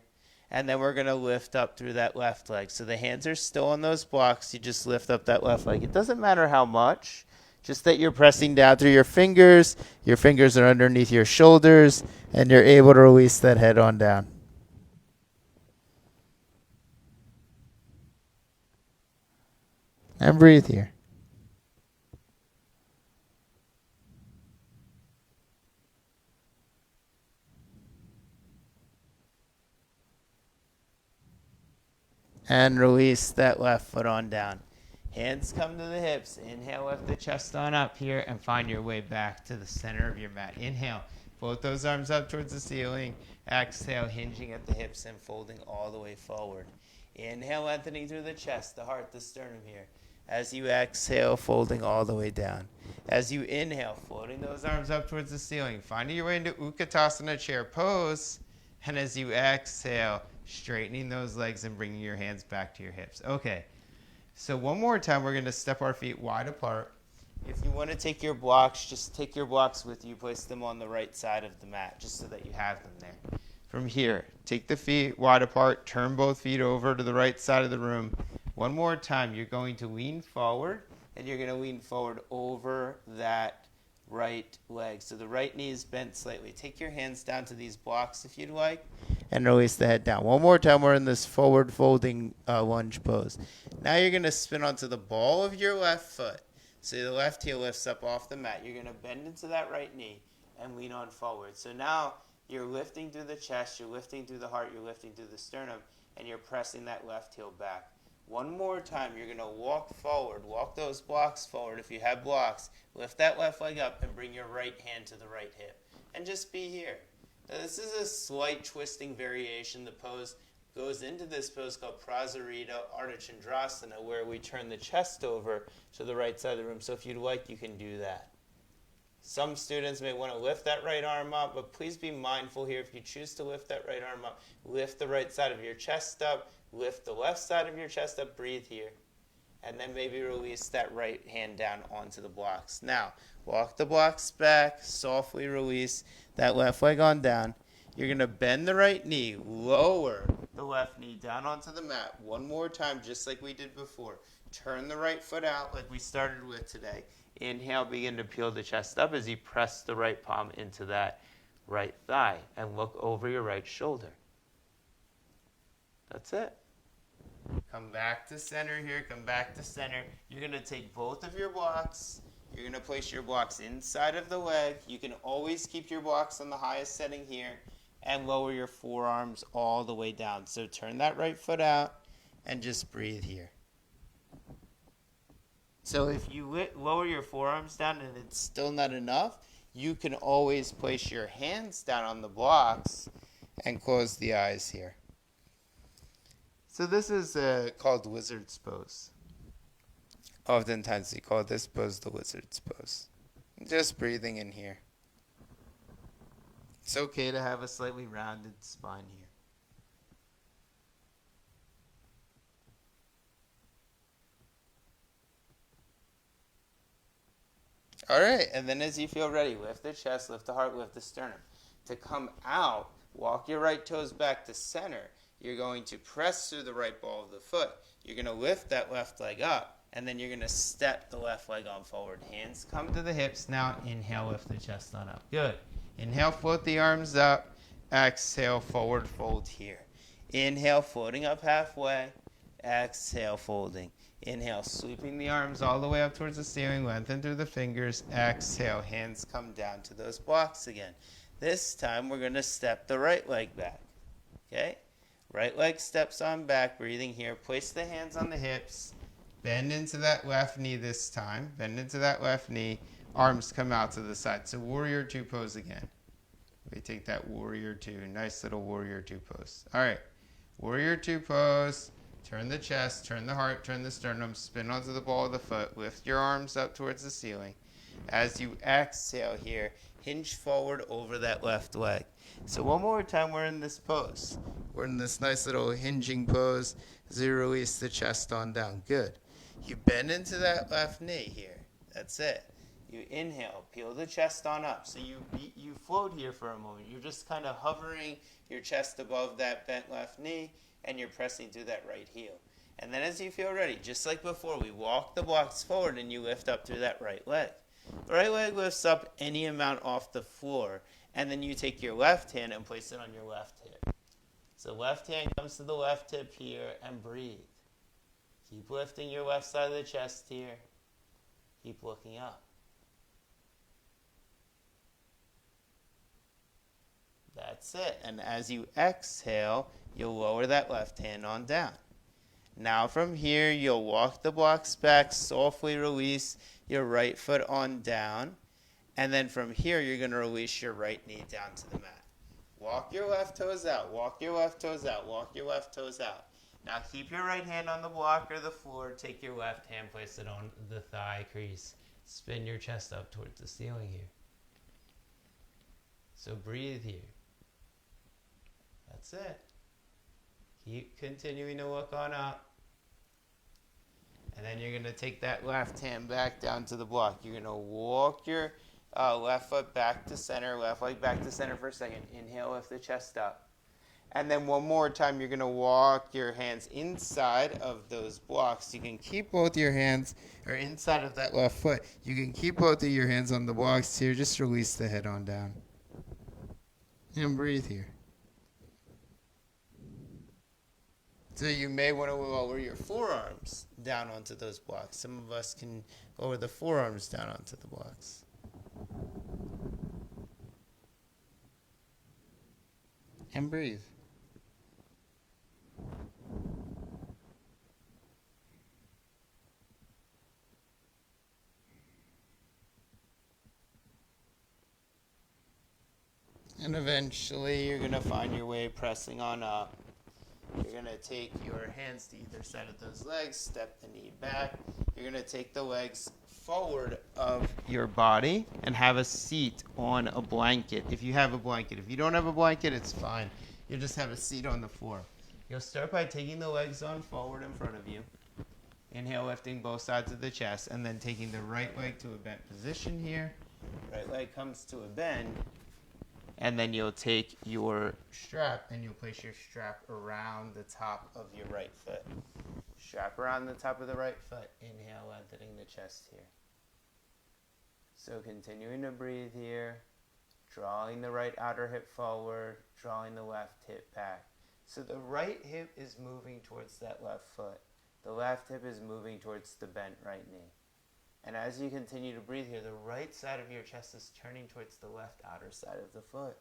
And then we're going to lift up through that left leg. So the hands are still on those blocks. You just lift up that left leg. It doesn't matter how much. Just that you're pressing down through your fingers. Your fingers are underneath your shoulders. And you're able to release that head on down. And breathe here. And release that left foot on down. Hands come to the hips. Inhale, lift the chest on up here and find your way back to the center of your mat. Inhale, float those arms up towards the ceiling. Exhale, hinging at the hips and folding all the way forward. Inhale, lengthening through the chest, the heart, the sternum here. As you exhale, folding all the way down. As you inhale, floating those arms up towards the ceiling, finding your way into Utkatasana chair pose. And as you exhale, straightening those legs and bringing your hands back to your hips. Okay, so one more time, we're going to step our feet wide apart. If you want to take your blocks, just take your blocks with you. Place them on the right side of the mat, just so that you have them there. From here, take the feet wide apart. Turn both feet over to the right side of the room. One more time, you're going to lean forward, and you're going to lean forward over that right leg. So the right knee is bent slightly. Take your hands down to these blocks if you'd like, and release the head down. One more time, we're in this forward folding lunge pose. Now you're going to spin onto the ball of your left foot. So the left heel lifts up off the mat. You're going to bend into that right knee and lean on forward. So now you're lifting through the chest, you're lifting through the heart, you're lifting through the sternum, and you're pressing that left heel back. One more time, you're going to walk forward. Walk those blocks forward. If you have blocks, lift that left leg up and bring your right hand to the right hip. And just be here. Now, this is a slight twisting variation. The pose goes into this pose called Prasarita Ardha where we turn the chest over to the right side of the room. So if you'd like, you can do that. Some students may want to lift that right arm up, but please be mindful here. If you choose to lift that right arm up, lift the right side of your chest up, lift the left side of your chest up, breathe here, and then maybe release that right hand down onto the blocks. Now, walk the blocks back, softly release that left leg on down. You're going to bend the right knee, lower the left knee down onto the mat. One more time, just like we did before. Turn the right foot out like we started with today. Inhale, begin to peel the chest up as you press the right palm into that right thigh and look over your right shoulder. That's it. Come back to center here. Come back to center. You're going to take both of your blocks. You're going to place your blocks inside of the leg. You can always keep your blocks on the highest setting here and lower your forearms all the way down. So turn that right foot out and just breathe here. So if you lower your forearms down and it's still not enough, you can always place your hands down on the blocks and close the eyes here. So this is called wizard's pose. Oftentimes we call this pose the wizard's pose. Just breathing in here. It's okay to have a slightly rounded spine here. All right, and then as you feel ready, lift the chest, lift the heart, lift the sternum. To come out, walk your right toes back to center. You're going to press through the right ball of the foot. You're going to lift that left leg up, and then you're going to step the left leg on forward. Hands come to the hips. Now inhale, lift the chest on up. Good. Inhale, float the arms up. Exhale, forward fold here. Inhale, floating up halfway. Exhale, folding. Inhale, sweeping the arms all the way up towards the ceiling. Lengthen through the fingers. Exhale, hands come down to those blocks again. This time we're going to step the right leg back. Okay? Right leg steps on back, breathing here. Place the hands on the hips. Bend into that left knee this time. Bend into that left knee. Arms come out to the side. So warrior two pose again. We take that warrior two. Nice little warrior two pose. All right. Warrior two pose. Turn the chest, turn the heart, turn the sternum, spin onto the ball of the foot. Lift your arms up towards the ceiling. As you exhale here, hinge forward over that left leg. So one more time, we're in this pose. We're in this nice little hinging pose as you release the chest on down. Good. You bend into that left knee here. That's it. You inhale, peel the chest on up. So you float here for a moment. You're just kind of hovering your chest above that bent left knee, and you're pressing through that right heel. And then as you feel ready, just like before, we walk the blocks forward and you lift up through that right leg. The right leg lifts up any amount off the floor, and then you take your left hand and place it on your left hip. So left hand comes to the left hip here, and breathe. Keep lifting your left side of the chest here. Keep looking up. That's it. And as you exhale, you'll lower that left hand on down. Now from here, you'll walk the blocks back, softly release your right foot on down. And then from here, you're going to release your right knee down to the mat. Walk your left toes out, walk your left toes out, walk your left toes out. Now keep your right hand on the block or the floor. Take your left hand, place it on the thigh crease. Spin your chest up towards the ceiling here. So breathe here. That's it. Keep continuing to look on up. And then you're going to take that left hand back down to the block. You're going to walk your left foot back to center, left leg back to center for a second. Inhale, lift the chest up. And then one more time, you're going to walk your hands inside of those blocks. You can keep both your hands, or inside of that left foot. You can keep both of your hands on the blocks here. Just release the head on down. And breathe here. So you may want to lower your forearms down onto those blocks. Some of us can lower the forearms down onto the blocks. And breathe. And eventually you're going to find your way pressing on up. You're going to take your hands to either side of those legs, step the knee back. You're going to take the legs forward of your body and have a seat on a blanket. If you have a blanket. If you don't have a blanket, it's fine. You'll just have a seat on the floor. You'll start by taking the legs on forward in front of you. Inhale, lifting both sides of the chest, and then taking the right leg to a bent position here. Right leg comes to a bend. And then you'll take your strap and you'll place your strap around the top of your right foot. Strap around the top of the right foot. Inhale, lengthening the chest here. So continuing to breathe here. Drawing the right outer hip forward. Drawing the left hip back. So the right hip is moving towards that left foot. The left hip is moving towards the bent right knee. And as you continue to breathe here, the right side of your chest is turning towards the left outer side of the foot.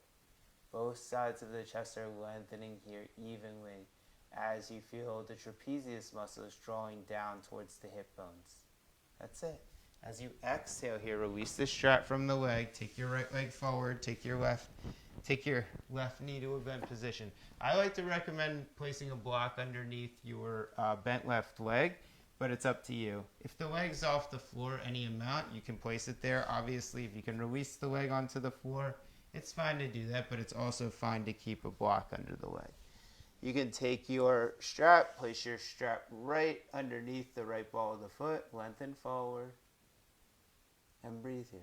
Both sides of the chest are lengthening here evenly as you feel the trapezius muscles drawing down towards the hip bones. That's it. As you exhale here, release the strap from the leg. Take your right leg forward. Take your left knee to a bent position. I like to recommend placing a block underneath your bent left leg. But it's up to you. If the leg's off the floor any amount, you can place it there. Obviously, if you can release the leg onto the floor, it's fine to do that, but it's also fine to keep a block under the leg. You can take your strap, place your strap right underneath the right ball of the foot, lengthen forward, and breathe here.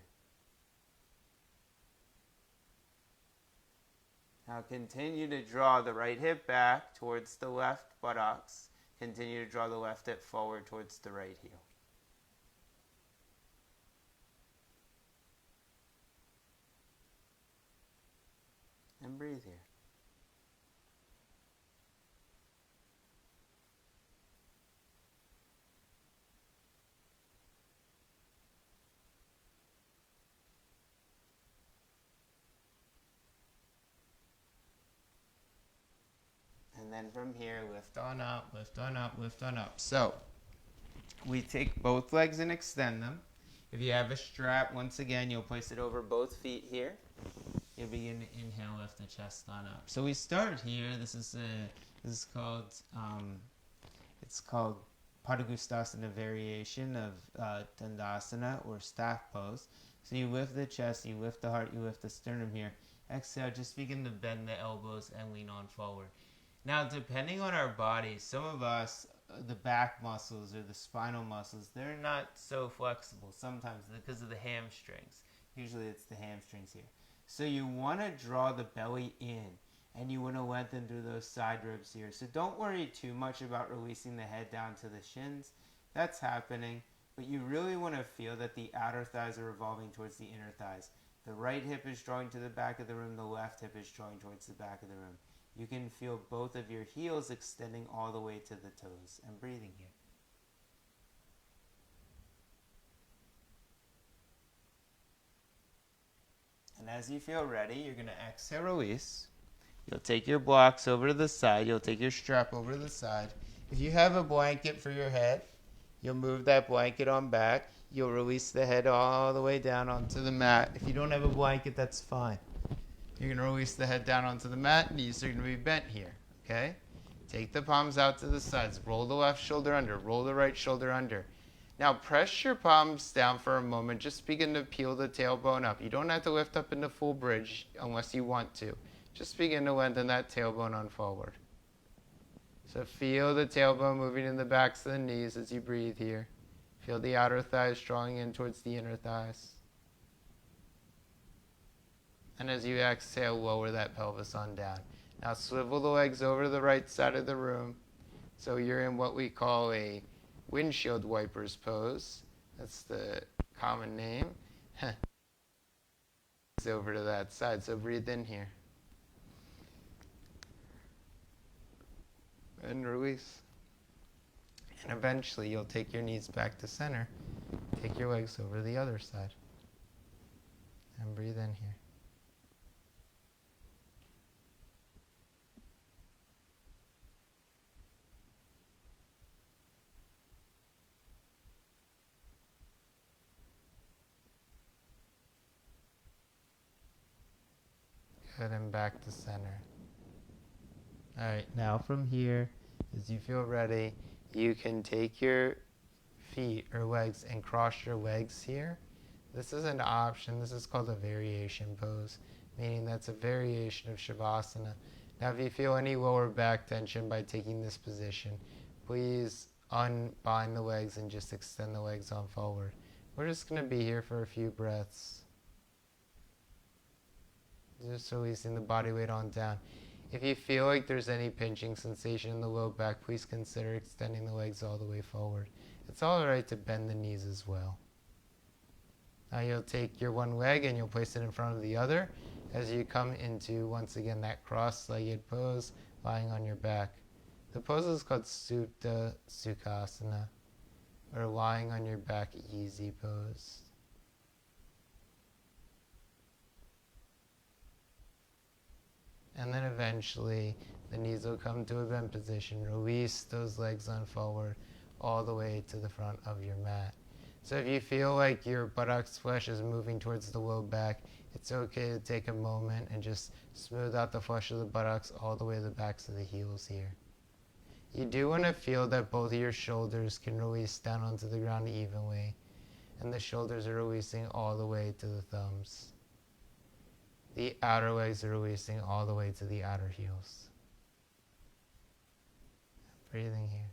Now continue to draw the right hip back towards the left buttocks. Continue to draw the left hip forward towards the right heel. And breathe here. And then from here, lift on up, lift on up, lift on up. So, we take both legs and extend them. If you have a strap, once again, you'll place it over both feet here. You'll begin to inhale, lift the chest on up. So we start here. This is called it's called Padangusthasana variation of Dandasana or staff pose. So you lift the chest, you lift the heart, you lift the sternum here. Exhale, just begin to bend the elbows and lean on forward. Now, depending on our bodies, some of us, the back muscles or the spinal muscles, they're not so flexible sometimes because of the hamstrings. Usually it's the hamstrings here. So you want to draw the belly in and you want to lengthen through those side ribs here. So don't worry too much about releasing the head down to the shins. That's happening, but you really want to feel that the outer thighs are revolving towards the inner thighs. The right hip is drawing to the back of the room, the left hip is drawing towards the back of the room. You can feel both of your heels extending all the way to the toes. And breathing here. And as you feel ready, you're going to exhale, release. You'll take your blocks over to the side. You'll take your strap over to the side. If you have a blanket for your head, you'll move that blanket on back. You'll release the head all the way down onto the mat. If you don't have a blanket, that's fine. You're going to release the head down onto the mat. Knees are going to be bent here, okay? Take the palms out to the sides. Roll the left shoulder under. Roll the right shoulder under. Now press your palms down for a moment. Just begin to peel the tailbone up. You don't have to lift up into full bridge unless you want to. Just begin to lengthen that tailbone on forward. So feel the tailbone moving in the backs of the knees as you breathe here. Feel the outer thighs drawing in towards the inner thighs. And as you exhale, lower that pelvis on down. Now swivel the legs over to the right side of the room. So you're in what we call a windshield wipers pose. That's the common name. It's over to that side. So breathe in here. And release. And eventually you'll take your knees back to center. Take your legs over to the other side. And breathe in here. Good, and back to center. All right, now from here, as you feel ready, you can take your feet or legs and cross your legs here. This is an option. This is called a variation pose, meaning that's a variation of Shavasana. Now, if you feel any lower back tension by taking this position, please unbind the legs and just extend the legs on forward. We're just going to be here for a few breaths. Just releasing the body weight on down. If you feel like there's any pinching sensation in the low back, please consider extending the legs all the way forward. It's all right to bend the knees as well. Now you'll take your one leg and you'll place it in front of the other as you come into, once again, that cross-legged pose, lying on your back. The pose is called Supta Sukhasana, or lying on your back easy pose. And then eventually, the knees will come to a bent position. Release those legs on forward all the way to the front of your mat. So if you feel like your buttocks flesh is moving towards the low back, it's okay to take a moment and just smooth out the flesh of the buttocks all the way to the backs of the heels here. You do want to feel that both of your shoulders can release down onto the ground evenly, and the shoulders are releasing all the way to the thumbs. The outer legs are releasing all the way to the outer heels. Breathing here.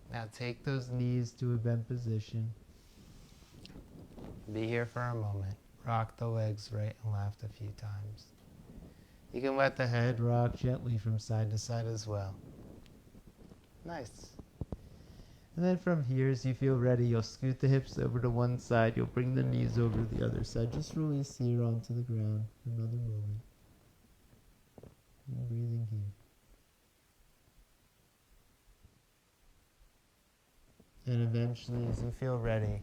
Now take those knees to a bent position. Be here for a moment. Rock the legs right and left a few times. You can let the head rock gently from side to side as well. Nice. And then from here, as you feel ready, you'll scoot the hips over to one side. You'll bring the knees over to the other side. Just release here onto the ground for another moment. And breathing here. And eventually, as you feel ready,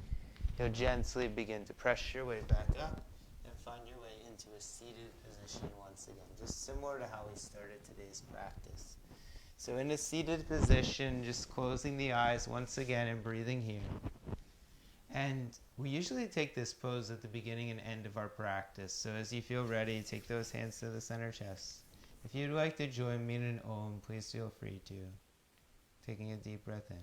you'll gently begin to press your way back up and find your way into a seated position once again, just similar to how we started today's practice. So in a seated position, just closing the eyes once again and breathing here. And we usually take this pose at the beginning and end of our practice. So as you feel ready, take those hands to the center chest. If you'd like to join me in an Om, please feel free to. Taking a deep breath in.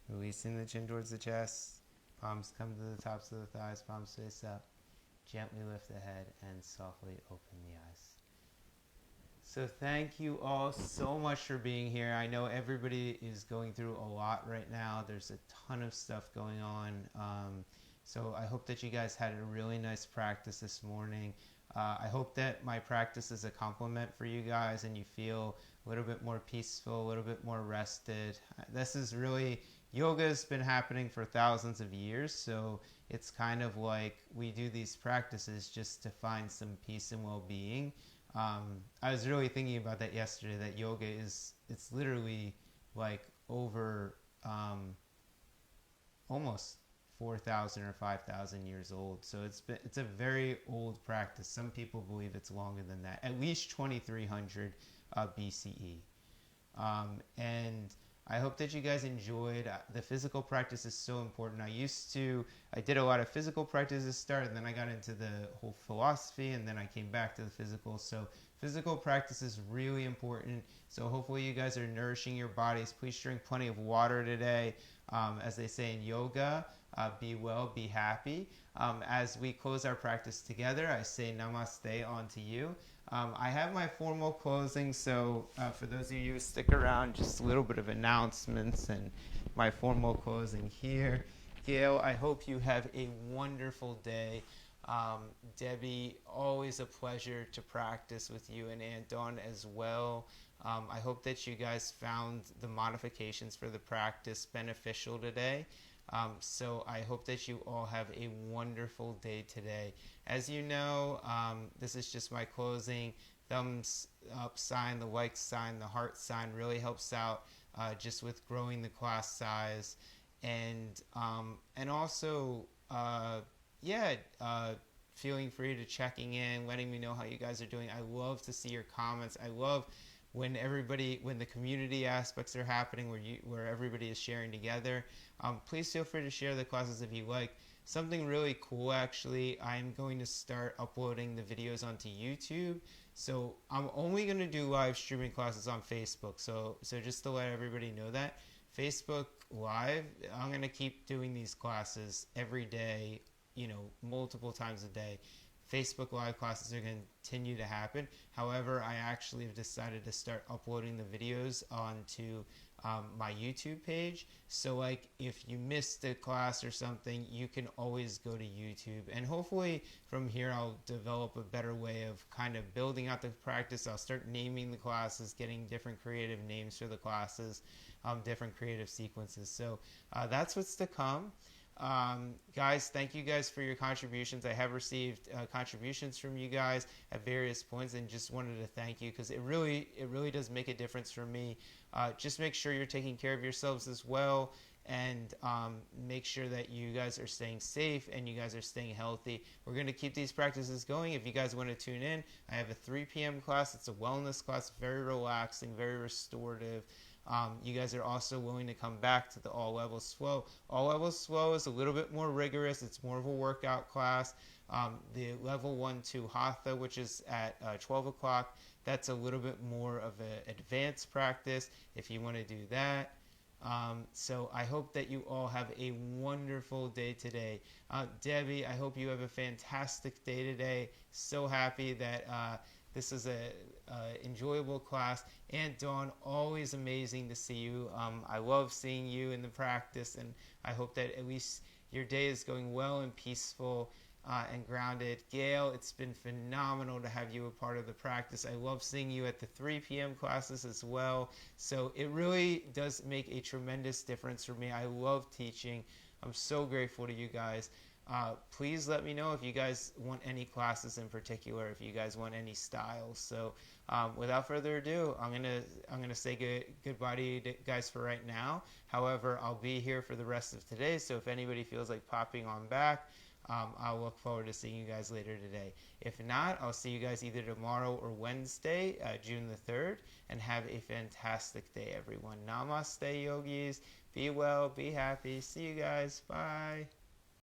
Releasing the chin towards the chest. Palms come to the tops of the thighs, palms face up. Gently lift the head and softly open the eyes. So thank you all so much for being here. I know everybody is going through a lot right now. There's a ton of stuff going on. So I hope that you guys had a really nice practice this morning. I hope that my practice is a compliment for you guys and you feel a little bit more peaceful, a little bit more rested. This is really, yoga has been happening for thousands of years, so it's kind of like we do these practices just to find some peace and well-being. I was really thinking about that yesterday, that yoga it's literally like over almost 4,000 or 5,000 years old. So it's a very old practice. Some people believe it's longer than that, at least 2300 BCE. And I hope that you guys enjoyed. The physical practice is so important. I did a lot of physical practice to start, and then I got into the whole philosophy, and then I came back to the physical. So physical practice is really important. So hopefully you guys are nourishing your bodies. Please drink plenty of water today. As they say in yoga, be well, be happy. As we close our practice together, I say namaste onto you. I have my formal closing, so for those of you who stick around, just a little bit of announcements and my formal closing here. Gail, I hope you have a wonderful day. Debbie, always a pleasure to practice with you, and Aunt Dawn as well. I hope that you guys found the modifications for the practice beneficial today. So I hope that you all have a wonderful day today. As you know, this is just my closing. Thumbs up sign, the like sign, the heart sign really helps out just with growing the class size. And also, feeling free to checking in, letting me know how you guys are doing. I love to see your comments. I love when the community aspects are happening, where everybody is sharing together. Please feel free to share the classes if you like. Something really cool, actually, I'm going to start uploading the videos onto YouTube. So I'm only going to do live streaming classes on Facebook. So just to let everybody know that, Facebook Live, I'm going to keep doing these classes every day, multiple times a day. Facebook Live classes are going to continue to happen. However, I actually have decided to start uploading the videos onto my YouTube page. So like if you missed a class or something, you can always go to YouTube. And hopefully from here I'll develop a better way of kind of building out the practice. I'll start naming the classes, getting different creative names for the classes, different creative sequences. So that's what's to come. Guys, thank you guys for your contributions. I have received contributions from you guys at various points, and just wanted to thank you because it really does make a difference for me. Just make sure you're taking care of yourselves as well, and make sure that you guys are staying safe and you guys are staying healthy. We're going to keep these practices going. If you guys want to tune in, I have a 3 p.m. class. It's a wellness class, very relaxing, very restorative. You guys are also willing to come back to the All Levels Flow. All Levels Flow is a little bit more rigorous. It's more of a workout class. The Level 1-2 Hatha, which is at 12 o'clock, that's a little bit more of an advanced practice if you want to do that. So I hope that you all have a wonderful day today. Debbie, I hope you have a fantastic day today. So happy that this is a enjoyable class. Aunt Dawn, always amazing to see you. I love seeing you in the practice, and I hope that at least your day is going well and peaceful and grounded. Gail, it's been phenomenal to have you a part of the practice. I love seeing you at the 3 p.m. classes as well. So it really does make a tremendous difference for me. I love teaching. I'm so grateful to you guys. Please let me know if you guys want any classes in particular, if you guys want any styles. So without further ado, I'm gonna say goodbye to you guys for right now. However, I'll be here for the rest of today. So if anybody feels like popping on back, I'll look forward to seeing you guys later today. If not, I'll see you guys either tomorrow or Wednesday, June the 3rd, and have a fantastic day, everyone. Namaste, yogis. Be well, be happy. See you guys. Bye.